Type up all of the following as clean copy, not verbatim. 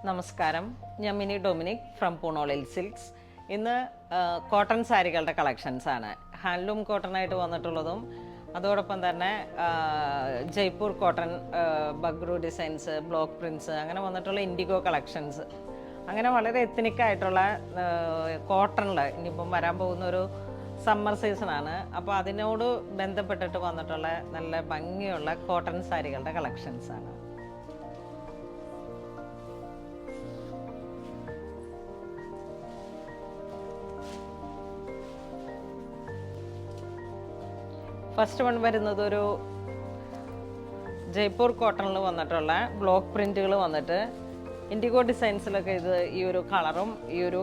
നമസ്കാരം, ഞാൻ mini Dominic from പൂണോളിൽ silks. ഇന്ന് കോട്ടൺ സാരികളുടെ കളക്ഷൻസാണ്. ഹാൻഡ്ലൂം കോട്ടണായിട്ട് വന്നിട്ടുള്ളതും അതോടൊപ്പം തന്നെ Jaipur cotton, Bagru designs, block Prince അങ്ങനെ വന്നിട്ടുള്ള ഇൻഡിഗോ കളക്ഷൻസ്, അങ്ങനെ വളരെ എത്തനിക്കായിട്ടുള്ള കോട്ടണിൽ ഇനിയിപ്പം വരാൻ പോകുന്ന ഒരു സമ്മർ സീസണാണ്. അപ്പോൾ അതിനോട് ബന്ധപ്പെട്ടിട്ട് വന്നിട്ടുള്ള നല്ല ഭംഗിയുള്ള കോട്ടൺ സാരികളുടെ കളക്ഷൻസാണ്. ഫസ്റ്റ് വൺ വരുന്നത് ഒരു ജയ്പൂർ കോട്ടണിൽ വന്നിട്ടുള്ള ബ്ലോക്ക് പ്രിൻറ്റുകൾ വന്നിട്ട് ഇൻഡിഗോ ഡിസൈൻസിലൊക്കെ ഇത് ഈ ഒരു കളറും ഈ ഒരു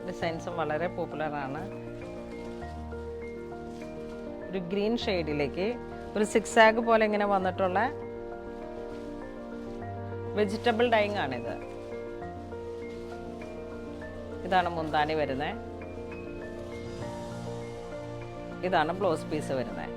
ഡിസൈൻസും വളരെ പോപ്പുലറാണ്. ഒരു ഗ്രീൻ ഷെയ്ഡിലേക്ക് ഒരു സിക്സാഗ് പോലെ ഇങ്ങനെ വന്നിട്ടുള്ള വെജിറ്റബിൾ ഡൈങ് ആണിത്. ഇതാണ് മുന്താനി വരുന്നത്, ഇതാണ് ബ്ലൗസ് പീസ് വരുന്നത്.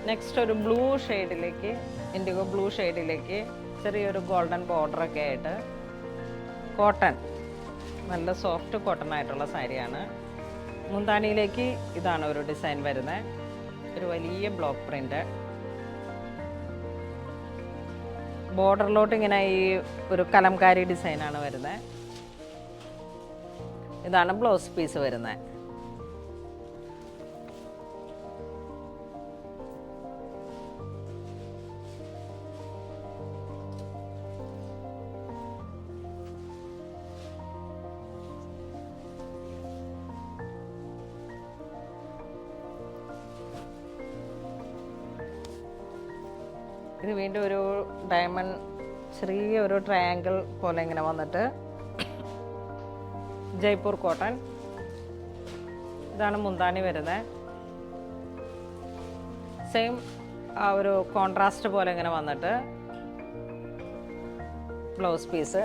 നെക്സ്റ്റ് ഒരു ബ്ലൂ ഷെയ്ഡിലേക്ക്, ഇൻഡിഗോ ബ്ലൂ ഷെയ്ഡിലേക്ക് ചെറിയൊരു ഗോൾഡൻ ബോർഡറൊക്കെ ആയിട്ട് കോട്ടൺ, നല്ല സോഫ്റ്റ് കോട്ടൺ ആയിട്ടുള്ള സാരിയാണ്. മുന്താനിയിലേക്ക് ഇതാണ് ഒരു ഡിസൈൻ വരുന്നത്, ഒരു വലിയ ബ്ലോക്ക് പ്രിൻ്റ്. ബോർഡറിലോട്ട് ഇങ്ങനെ ഈ ഒരു കലംകാരി ഡിസൈനാണ് വരുന്നത്. ഇതാണ് ബ്ലൗസ് പീസ് വരുന്നത്. ഇത് വീണ്ടും ഒരു ഡയമണ്ട്, ചെറിയ ഒരു ട്രയാങ്കിൾ പോലെ ഇങ്ങനെ വന്നിട്ട് ജയ്പൂർ കോട്ടൺ. ഇതാണ് മുന്താനി വരുന്നത്. സെയിം ആ ഒരു കോൺട്രാസ്റ്റ് പോലെ ഇങ്ങനെ വന്നിട്ട് ബ്ലൗസ് പീസ്.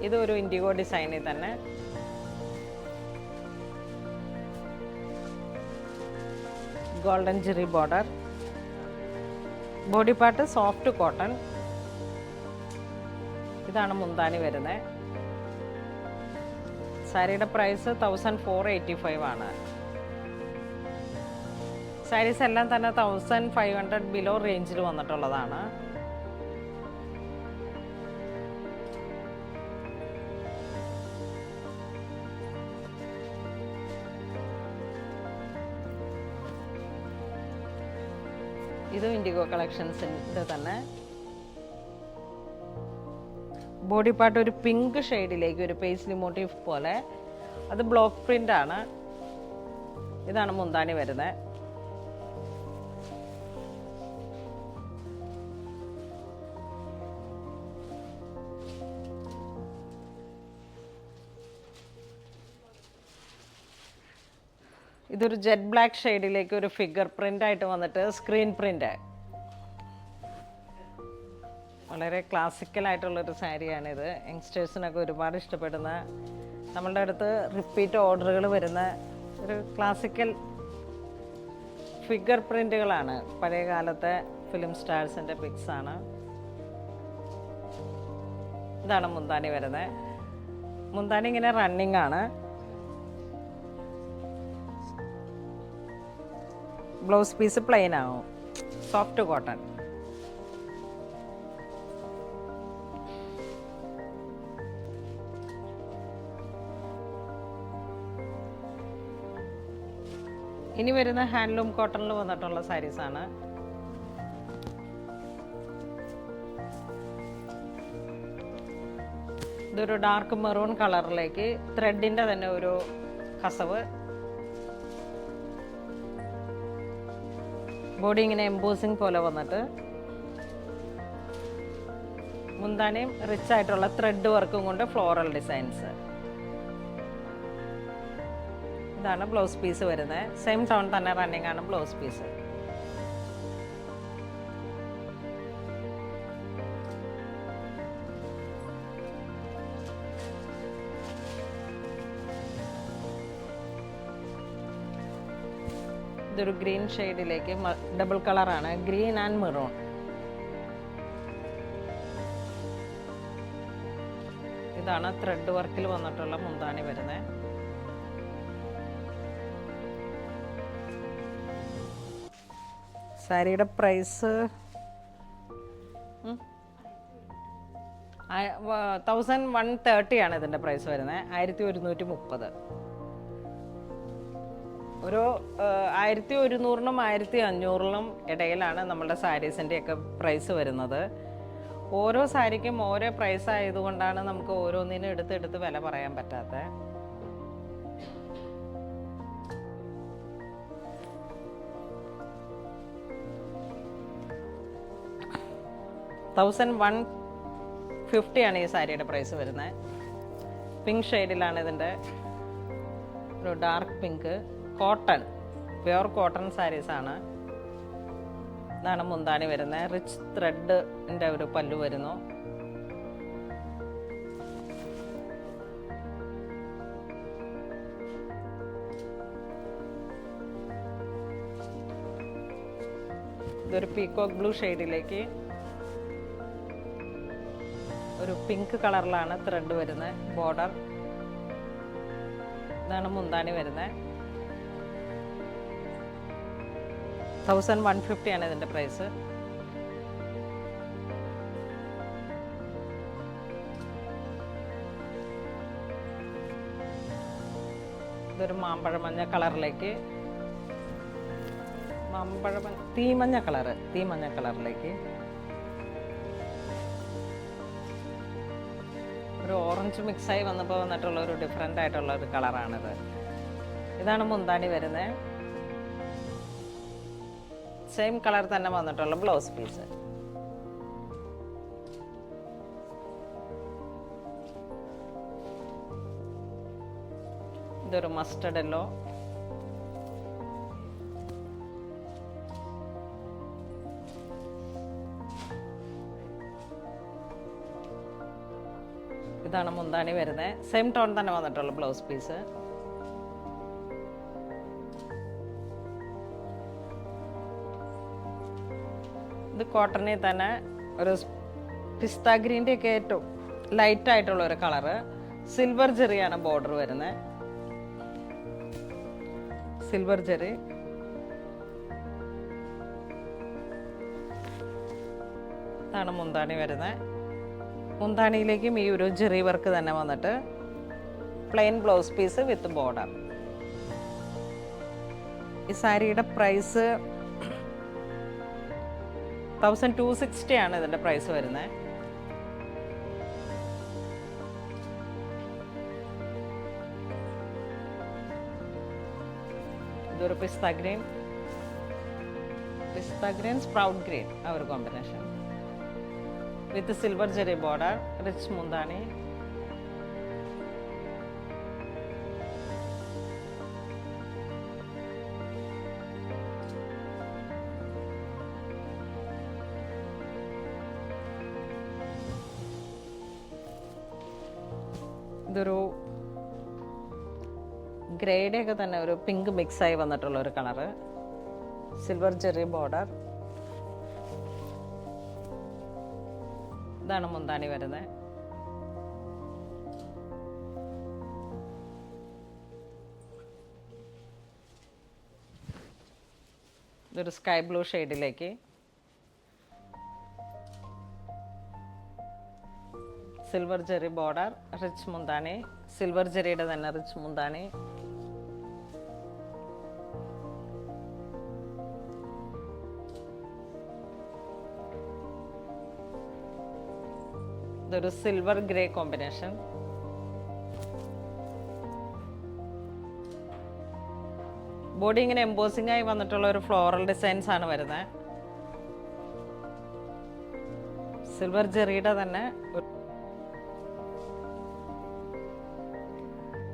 ഇതൊരു ഇൻഡിഗോ ഡിസൈനിൽ തന്നെ golden Jerry border. Body part soft cotton. ഇതാണ് മുന്താനി വരുന്നത്. സാരിയുടെ പ്രൈസ് 1485 ആണ്. സാരീസ് എല്ലാം തന്നെ 1500 ബിലോ റേഞ്ചിൽ വന്നിട്ടുള്ളതാണ്. ഇതും ഇൻഡിഗോ കളക്ഷൻസിൻ്റെ തന്നെ. ബോഡി പാർട്ട് ഒരു പിങ്ക് ഷെയ്ഡിലേക്ക് ഒരു പേസ്ലി മോട്ടീവ് പോലെ, അത് ബ്ലോക്ക് പ്രിൻ്റ് ആണ്. ഇതാണ് മുന്താനി വരുന്നത്. ഇതൊരു ജെറ്റ് ബ്ലാക്ക് ഷെയ്ഡിലേക്ക് ഒരു ഫിഗർ പ്രിൻ്റ് ആയിട്ട് വന്നിട്ട് സ്ക്രീൻ പ്രിൻ്റ്. വളരെ ക്ലാസിക്കലായിട്ടുള്ളൊരു സാരിയാണിത്. യങ്സ്റ്റേഴ്സിനൊക്കെ ഒരുപാട് ഇഷ്ടപ്പെടുന്ന, നമ്മളുടെ അടുത്ത് റിപ്പീറ്റ് ഓർഡറുകൾ വരുന്ന ഒരു ക്ലാസിക്കൽ ഫിഗർ പ്രിൻ്റുകളാണ്. പഴയ കാലത്തെ ഫിലിം സ്റ്റാർസിൻ്റെ പിക്സാണ്. ഇതാണ് മുന്താനി വരുന്നത്. മുന്താനി ഇങ്ങനെ റണ്ണിങ് ആണ്. ബ്ലൗസ് പീസ് പ്ലെയിൻ ആവും, സോഫ്റ്റ് കോട്ടൺ. ഇനി വരുന്ന ഹാൻഡ്ലൂം കോട്ടണിൽ വന്നിട്ടുള്ള സാരീസാണ്. ഇതൊരു ഡാർക്ക് മെറൂൺ കളറിലേക്ക് ത്രെഡിൻ്റെ തന്നെ ഒരു കസവ്. ബോഡി ഇങ്ങനെ എംബോസിങ് പോലെ വന്നിട്ട് മുന്താനിയും റിച്ച് ആയിട്ടുള്ള ത്രെഡ് വർക്കും കൊണ്ട് ഫ്ലോറൽ ഡിസൈൻസ്. ഇതാണ് ബ്ലൗസ് പീസ് വരുന്നത്. സെയിം ടോൺ തന്നെ റണ്ണിങ് ആണ് ബ്ലൗസ് പീസ്. ഇതൊരു ഗ്രീൻ ഷെയ്ഡിലേക്ക് ഡബിൾ കളറാണ്, ഗ്രീൻ ആൻഡ് മെറൂൺ. ഇതാണ് ത്രെഡ് വർക്കിൽ വന്നിട്ടുള്ള മുന്താണി വരുന്നത്. സാരിയുടെ പ്രൈസ് 1130 ആണ് ഇതിൻ്റെ പ്രൈസ് വരുന്നത്. 1130. ഒരു 1100-നും 1500-നും ഇടയിലാണ് നമ്മളുടെ സാരീസിൻ്റെയൊക്കെ പ്രൈസ് വരുന്നത്. ഓരോ സാരിക്കും ഓരോ പ്രൈസ് ആയതുകൊണ്ടാണ് നമുക്ക് ഓരോന്നിനും എടുത്ത് വില പറയാൻ പറ്റാത്തത്. $1150 ആണ് ഈ സാരിയുടെ പ്രൈസ് വരുന്നത്. പിങ്ക് ഷെയ്ഡിലാണ് ഇതിൻ്റെ, ഒരു dark pink. Cotton, pure cotton സാരീസാണ്. ഇതാണ് മുന്താണി വരുന്നത്. റിച്ച് ത്രെഡിൻ്റെ ഒരു പല്ലു വരുന്നു. ഇതൊരു പീകോക്ക് ബ്ലൂ ഷെയ്ഡിലേക്ക് ഒരു പിങ്ക് കളറിലാണ് ത്രെഡ് വരുന്നത്, ബോർഡർ. ഇതാണ് മുന്താണി വരുന്നത്. 1150 ആണ് ഇതിൻ്റെ പ്രൈസ്. ഇതൊരു മാമ്പഴമഞ്ഞ കളറിലേക്ക്, തീമഞ്ഞ കളറിലേക്ക് ഒരു ഓറഞ്ച് മിക്സായി വന്നിട്ടുള്ള ഒരു ഡിഫറെൻ്റ് ആയിട്ടുള്ള ഒരു കളറാണിത്. ഇതാണ് മുന്താണി വരുന്നത്. സെയിം കളർ തന്നെ വന്നിട്ടുള്ള ബ്ലൗസ് പീസ്. ഇതൊരു മസ്റ്റർഡ് യെല്ലോ. ഇതാണ് മുന്താണി വരുന്നത്. സെയിം ടോൺ തന്നെ വന്നിട്ടുള്ള ബ്ലൗസ് പീസ്. ഇത് കോട്ടണിൽ തന്നെ ഒരു പിസ്ത ഗ്രീൻ്റെ ഒക്കെ ഏറ്റവും ലൈറ്റ് ആയിട്ടുള്ള ഒരു കളറ്. സിൽവർ ജെറിയാണ് ബോർഡർ വരുന്നത്. Silver Jerry. ഇതാണ് മുന്താണി വരുന്നത്. മുന്താണിയിലേക്കും ഈ ഒരു ജെറി വർക്ക് തന്നെ വന്നിട്ട് plain blouse piece with border. ഈ സാരിയുടെ പ്രൈസ് 1260 ആണ് ഇതിൻ്റെ പ്രൈസ് വരുന്നത്. ഇതൊരു പിസ്ത ഗ്രീൻ, സ്പ്രൗട്ട് ഗ്രീൻ ആ ഒരു combination with silver zari border, rich മുന്താണി. ഇതൊരു ഗ്രേയുടെ ഒക്കെ തന്നെ ഒരു പിങ്ക് മിക്സായി വന്നിട്ടുള്ള ഒരു കളറ്. Silver zari border. ഇതാണ് മുന്താണി വരുന്നത്. ഇതൊരു സ്കൈ ബ്ലൂ ഷെയ്ഡിലേക്ക് സിൽവർ ജെറി ബോർഡർ, റിച്ച് മുന്താണി. സിൽവർ ജെറിയുടെ തന്നെ റിച്ച് മുന്താണി. ഇതൊരു സിൽവർ ഗ്രേ കോമ്പിനേഷൻ. ബോഡി ഇങ്ങനെ എംബോസിംഗ് ആയി വന്നിട്ടുള്ള ഒരു ഫ്ലോറൽ ഡിസൈൻസ് ആണ് വരുന്നത്. സിൽവർ ജെറിയുടെ തന്നെ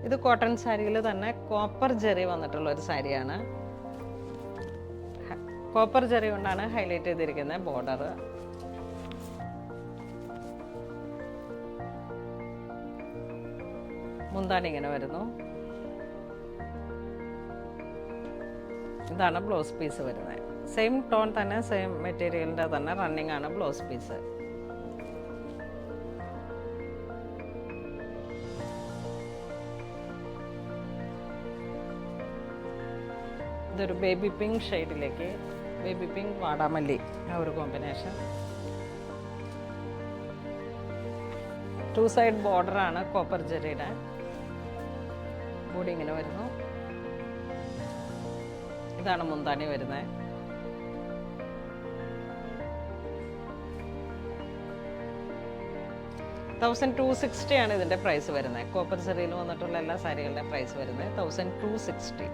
ഇത് കോട്ടൺ സാരിയിൽ തന്നെ കോപ്പർ ജെറി വന്നിട്ടുള്ള ഒരു സാരിയാണ്. കോപ്പർ ജെറി കൊണ്ടാണ് ഹൈലൈറ്റ് ചെയ്തിരിക്കുന്നത് ബോർഡർ. മുന്താണി ഇങ്ങനെ വരുന്നു. ഇതാണ് ബ്ലൗസ് പീസ് വരുന്നത്. സെയിം ടോൺ തന്നെ, സെയിം മെറ്റീരിയലിൻ്റെ തന്നെ റണ്ണിങ് ആണ് ബ്ലൗസ് പീസ്. ഇതൊരു ബേബി പിങ്ക് ഷെയ്ഡിലേക്ക്, ബേബി പിങ്ക് വാടാമല്ലി ആ ഒരു കോമ്പിനേഷൻ. 2 സൈഡ് ബോർഡറാണ് കോപ്പർ ജെറിയുടെ. ബോഡി ഇങ്ങനെ വരുന്നു. ഇതാണ് മുന്താണി വരുന്നത്. $1260 ആണ് ഇതിൻ്റെ പ്രൈസ് വരുന്നത്. കോപ്പർ ജെറിയിൽ വന്നിട്ടുള്ള എല്ലാ സാരികളുടെ പ്രൈസ് വരുന്നത് $1260.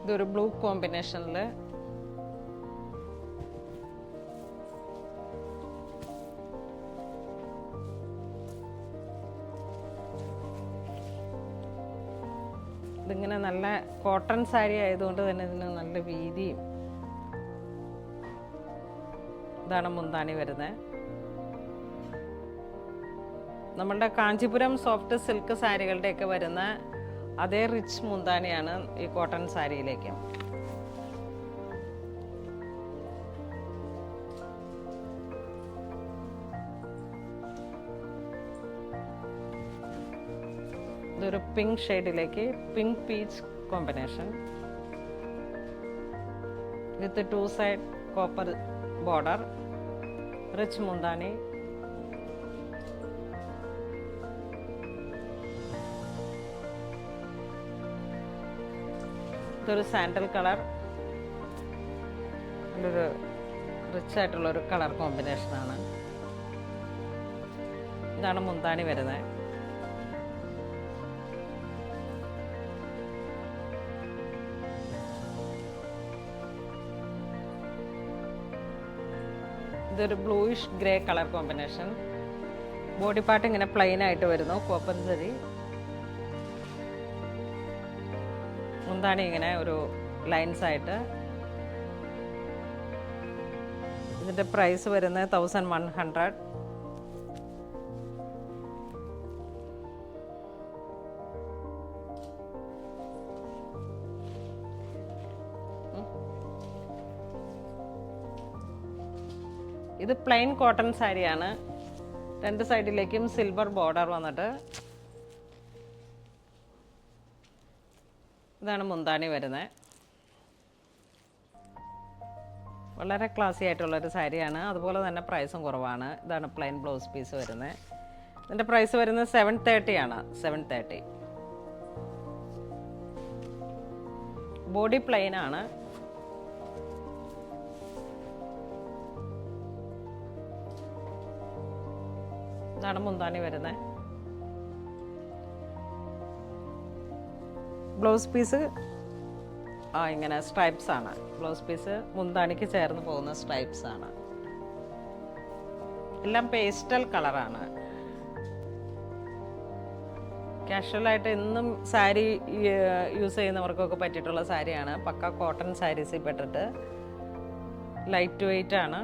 ഇതൊരു ബ്ലൂ കോമ്പിനേഷനിൽ ഇതിങ്ങനെ നല്ല കോട്ടൺ സാരി ആയതുകൊണ്ട് തന്നെ ഇതിന് നല്ല വീതിയും. ഇതാണ് മുന്താണി വരുന്നത്. നമ്മളുടെ കാഞ്ചീപുരം സോഫ്റ്റ് സിൽക്ക് സാരികളുടെയൊക്കെ വരുന്ന അതേ റിച്ച് മുന്താണിയാണ് ഈ കോട്ടൺ സാരിയിലേക്ക്. ഇതൊരു പിങ്ക് ഷെയ്ഡിലേക്ക് pink peach combination with 2 side copper border, rich മുന്താണി. ഇതൊരു സാൻഡൽ കളർ, നല്ലൊരു റിച്ച് ആയിട്ടുള്ളൊരു കളർ കോമ്പിനേഷനാണ്. ഇതാണ് മുന്താണി വരുന്നത്. ഇതൊരു bluish grey colour combination. Body part ഇങ്ങനെ പ്ലെയിൻ ആയിട്ട് വരുന്നു, കോപ്പർ ജെറി. മുന്താണി ഇങ്ങനെ ഒരു ലൈൻസ് ആയിട്ട്. ഇതിൻ്റെ പ്രൈസ് വരുന്നത് 1100. ഇത് പ്ലെയിൻ കോട്ടൺ സാരിയാണ്. 2 സൈഡിലേക്കും സിൽവർ ബോർഡർ വന്നിട്ട്. ഇതാണ് മുന്താണി വരുന്നത്. വളരെ ക്ലാസി ആയിട്ടുള്ളൊരു സാരിയാണ്. അതുപോലെ തന്നെ പ്രൈസും കുറവാണ്. ഇതാണ് പ്ലെയിൻ ബ്ലൗസ് പീസ് വരുന്നത്. ഇതിൻ്റെ പ്രൈസ് വരുന്നത് 730 ആണ്. 730. ബോഡി പ്ലെയിൻ ആണ്. ഇതാണ് മുന്താണി വരുന്നത്. ബ്ലൗസ് പീസ് ഇങ്ങനെ സ്ട്രൈപ്സ് ആണ്. ബ്ലൗസ് പീസ് മുന്താണിക്ക് ചേർന്ന് പോകുന്ന സ്ട്രൈപ്സ് ആണ്. എല്ലാം പേസ്റ്റൽ കളറാണ്. കാഷ്വലായിട്ട് എന്നും സാരി യൂസ് ചെയ്യുന്നവർക്കൊക്കെ പറ്റിയിട്ടുള്ള സാരിയാണ്. പക്ക കോട്ടൺ സാരീസിൽ പെട്ടിട്ട് ലൈറ്റ് വെയ്റ്റ് ആണ്.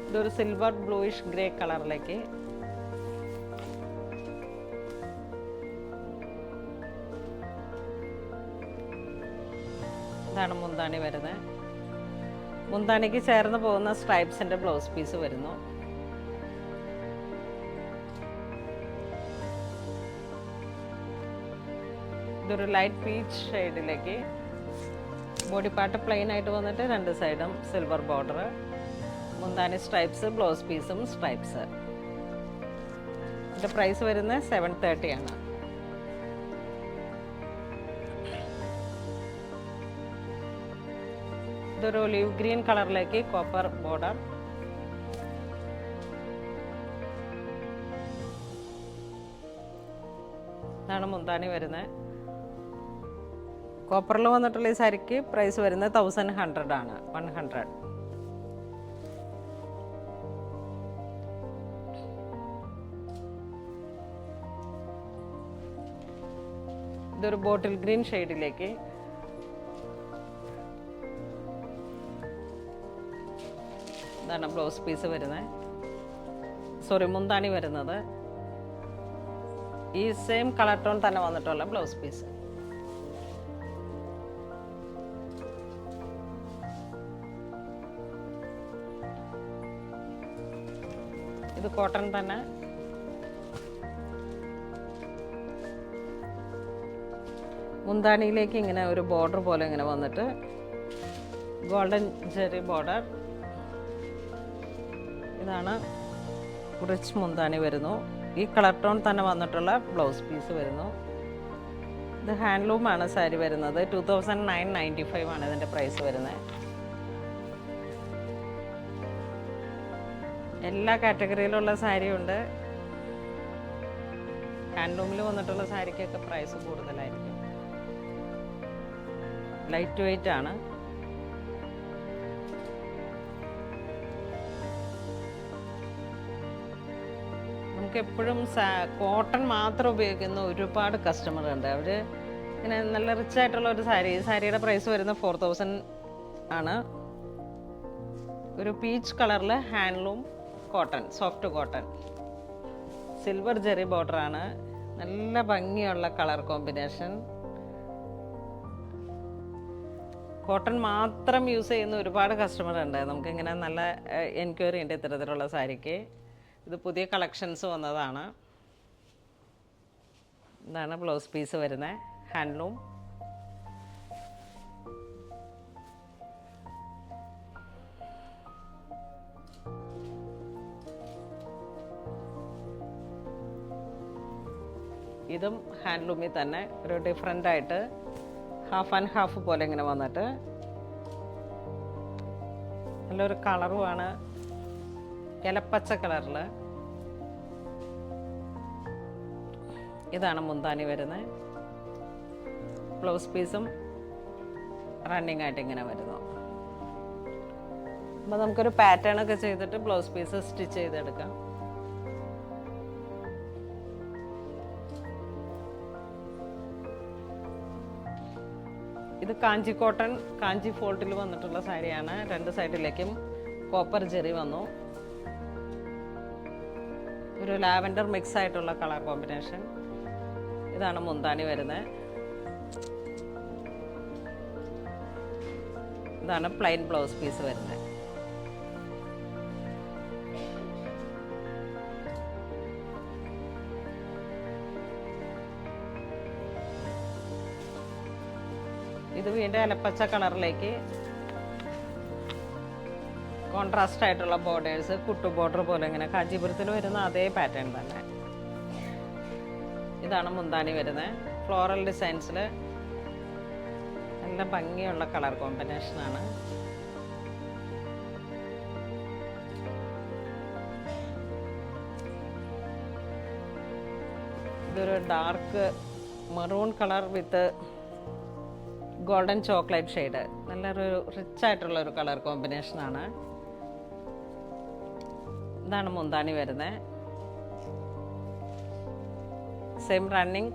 ഇതൊരു സിൽവർ ബ്ലൂയിഷ് ഗ്രേ കളറിലേക്ക്. ഇതാണ് മുന്താണി വരുന്നത്. മുന്താണിക്ക് ചേർന്ന് പോകുന്ന സ്ട്രൈപ്സിൻ്റെ ബ്ലൗസ് പീസ് വരുന്നു. ഇതൊരു ലൈറ്റ് പീച്ച് ഷെയ്ഡിലേക്ക്. ബോഡി പാർട്ട് പ്ലെയിൻ ആയിട്ട് വന്നിട്ട് 2 സൈഡും സിൽവർ ബോർഡർ. മുന്താണി സ്ട്രൈപ്സ്, ബ്ലൗസ് പീസും സ്ട്രൈപ്സ്. ഇതിൻ്റെ പ്രൈസ് വരുന്നത് 730 ആണ്. ഇതൊരു ഒലിവ് ഗ്രീൻ കളറിലേക്ക് കോപ്പർ ബോർഡർ. ഇതാണ് മുന്താണി വരുന്നത്. കോപ്പറിൽ വന്നിട്ടുള്ള ഈ സാരിക്ക് പ്രൈസ് വരുന്നത് 1100 ആണ്. 100. ഇതൊരു ബോട്ടിൽ ഗ്രീൻ ഷെയ്ഡിലേക്ക് ഇതാണ് ബ്ലൗസ് പീസ് വരുന്നത്. സോറി, മുന്താണി വരുന്നത്. ഈ സെയിം കളർ ടോൺ തന്നെ വന്നിട്ടുള്ള ബ്ലൗസ് പീസ്. ഇത് കോട്ടൺ തന്നെ. മുന്താണിയിലേക്ക് ഇങ്ങനെ ഒരു ബോർഡർ പോലെ ഇങ്ങനെ വന്നിട്ട് ഗോൾഡൻ ജെറി ബോർഡർ. ഇതാണ് റിച്ച് മുന്താണി വരുന്നു. ഈ കളർ ടോൺ തന്നെ വന്നിട്ടുള്ള ബ്ലൗസ് പീസ് വരുന്നു. ഇത് ഹാൻഡ്ലൂമാണ് സാരി വരുന്നത്. 2995 ആണ് ഇതിൻ്റെ പ്രൈസ് വരുന്നത്. എല്ലാ കാറ്റഗറിയിലുള്ള സാരിയുണ്ട്. ഹാൻഡ്ലൂമിൽ വന്നിട്ടുള്ള സാരിക്കൊക്കെ പ്രൈസ് കൂടുതലായിരിക്കും. ലൈറ്റ് വെയ്റ്റ് ആണ്. നമുക്ക് എപ്പോഴും കോട്ടൺ മാത്രം ഉപയോഗിക്കുന്ന ഒരുപാട് കസ്റ്റമർ ഉണ്ട്. അവർ ഇങ്ങനെ നല്ല റിച്ച് ആയിട്ടുള്ള ഒരു സാരി. ഈ സാരിയുടെ പ്രൈസ് വരുന്നത് 4000 ആണ്. ഒരു പീച്ച് കളറിൽ handloom cotton, soft cotton, silver zari ബോർഡറാണ്. നല്ല ഭംഗിയുള്ള കളർ കോമ്പിനേഷൻ. കോട്ടൺ മാത്രം യൂസ് ചെയ്യുന്ന ഒരുപാട് കസ്റ്റമർ ഉണ്ട്. നമുക്കിങ്ങനെ നല്ല എൻക്വയറി ഉണ്ട് ഇത്തരത്തിലുള്ള സാരിക്ക്. ഇത് പുതിയ കളക്ഷൻസ് വന്നതാണ്. ഇതാണ് ബ്ലൗസ് പീസ് വരുന്നത്. ഹാൻഡ്ലൂം. ഇതും ഹാൻഡ്ലൂമിൽ തന്നെ ഒരു ഡിഫറെൻ്റ് ആയിട്ട് ഹാഫ് ആൻഡ് ഹാഫ് പോലെ ഇങ്ങനെ വന്നിട്ട് നല്ലൊരു കളറുമാണ്. ഇലപ്പച്ച കളറിൽ. ഇതാണ് മുന്താണി വരുന്നത്. ബ്ലൗസ് പീസും റണ്ണിങ് ആയിട്ട് ഇങ്ങനെ വരുന്നു. അപ്പോൾ നമുക്കൊരു പാറ്റേൺ ഒക്കെ ചെയ്തിട്ട് ബ്ലൗസ് പീസ് സ്റ്റിച്ച് ചെയ്തെടുക്കാം. ഇത് കാഞ്ചി കോട്ടൺ, കാഞ്ചി ഫോൾട്ടിൽ വന്നിട്ടുള്ള സാരിയാണ്. രണ്ട് സൈഡിലേക്കും കോപ്പർ ജെറി വന്നു. ഒരു ലാവൻഡർ മിക്സ് ആയിട്ടുള്ള കളർ കോമ്പിനേഷൻ. ഇതാണ് മുന്താണി വരുന്നത്. ഇതാണ് പ്ലെയിൻ ബ്ലൗസ് പീസ് വരുന്നത്. ഇത് വീണ്ടും ഇലപ്പച്ച കളറിലേക്ക് കോൺട്രാസ്റ്റ് ആയിട്ടുള്ള ബോർഡേഴ്സ്, കുട്ടു ബോർഡർ പോലെ ഇങ്ങനെ കാഞ്ചീപുരത്തിൽ വരുന്ന അതേ പാറ്റേൺ തന്നെ. ഇതാണ് മുന്താണി വരുന്നത്. ഫ്ലോറൽ ഡിസൈൻസിൽ നല്ല ഭംഗിയുള്ള കളർ കോമ്പിനേഷനാണ്. ഇതൊരു ഡാർക്ക് മെറൂൺ കളർ വിത്ത് ഗോൾഡൻ ചോക്ലേറ്റ് ഷെയ്ഡ്. നല്ലൊരു റിച്ച് ആയിട്ടുള്ളൊരു കളർ കോമ്പിനേഷനാണ്. ഇതാണ് മുന്താണി വരുന്നത്. സെയിം റണ്ണിങ്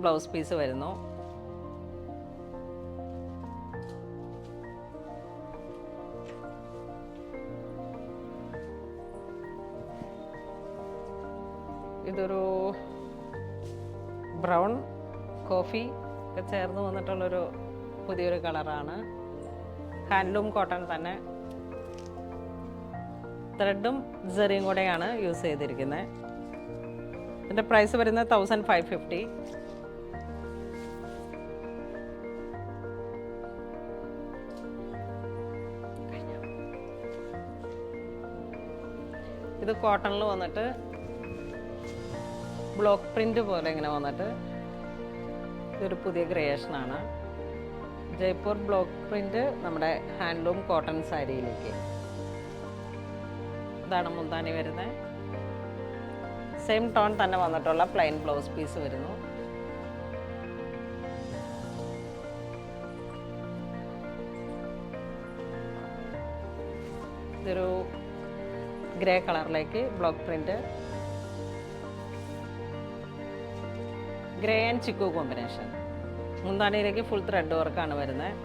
ബ്ലൗസ് പീസ് വരുന്നു. ഇതൊരു ബ്രൗൺ കോഫി ഒക്കെ ചേർന്ന് വന്നിട്ടുള്ളൊരു പുതിയൊരു കളറാണ്. ഹാൻഡ്ലൂം കോട്ടൺ തന്നെ. ത്രെഡും ജെറിയും കൂടെയാണ് യൂസ് ചെയ്തിരിക്കുന്നത്. ഇതിൻ്റെ പ്രൈസ് വരുന്നത് 1550. ഇത് കോട്ടണിൽ വന്നിട്ട് ബ്ലോക്ക് പ്രിന്റ് പോലെ ഇങ്ങനെ വന്നിട്ട് ഇതൊരു പുതിയ ക്രിയേഷനാണ്. ജയ്പൂർ ബ്ലോക്ക് പ്രിന്റ് നമ്മുടെ ഹാൻഡ്ലൂം കോട്ടൺ സാരിയിലേക്ക്. ഇതാണ് മുന്താണി വരുന്നത്. സെയിം ടോൺ തന്നെ വന്നിട്ടുള്ള പ്ലെയിൻ ബ്ലൗസ് പീസ് വരുന്നു. ഇതൊരു ഗ്രേ കളറിലേക്ക് block print, grey and chikoo combination. മുന്താണിയിലേക്ക് ഫുൾ ത്രെഡ് വർക്കാണ് വരുന്നത്.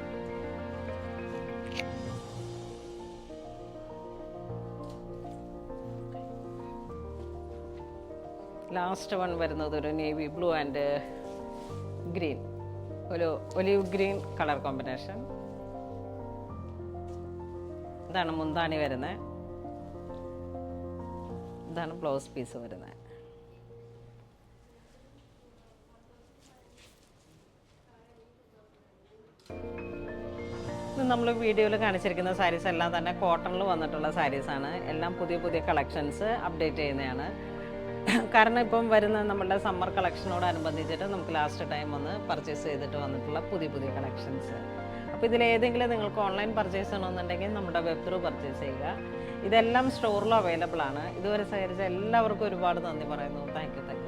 ലാസ്റ്റ് വൺ വരുന്നത് ഒരു നേവി ബ്ലൂ ആൻഡ് ഗ്രീൻ, ഒരു ഒലിവ് ഗ്രീൻ കളർ കോമ്പിനേഷൻ. ഇതാണ് മുന്താണി വരുന്നത്, ഇതാണ് ബ്ലൗസ് പീസ് വരുന്നത്. നമ്മൾ വീഡിയോയിൽ കാണിച്ചിരിക്കുന്ന സാരീസ് എല്ലാം തന്നെ കോട്ടണിൽ വന്നിട്ടുള്ള സാരീസാണ്. എല്ലാം പുതിയ പുതിയ കളക്ഷൻസ് അപ്ഡേറ്റ് ചെയ്യുന്നതാണ്. കാരണം ഇപ്പം വരുന്ന നമ്മളുടെ സമ്മർ കളക്ഷനോടനുബന്ധിച്ചിട്ട് നമുക്ക് ലാസ്റ്റ് ടൈം ഒന്ന് പർച്ചേസ് ചെയ്തിട്ട് വന്നിട്ടുള്ള പുതിയ പുതിയ കളക്ഷൻസ്. അപ്പോൾ ഇതിലേതെങ്കിലും നിങ്ങൾക്ക് ഓൺലൈൻ പർച്ചേസ് ചെയ്യണമെന്നുണ്ടെങ്കിൽ നമ്മുടെ വെബ് ത്രൂ പർച്ചേസ് ചെയ്യുക. ഇതെല്ലാം സ്റ്റോറിലും അവൈലബിൾ ആണ്. ഇതുവരെ സഹകരിച്ച എല്ലാവർക്കും ഒരുപാട് നന്ദി പറയുന്നു. Thank you.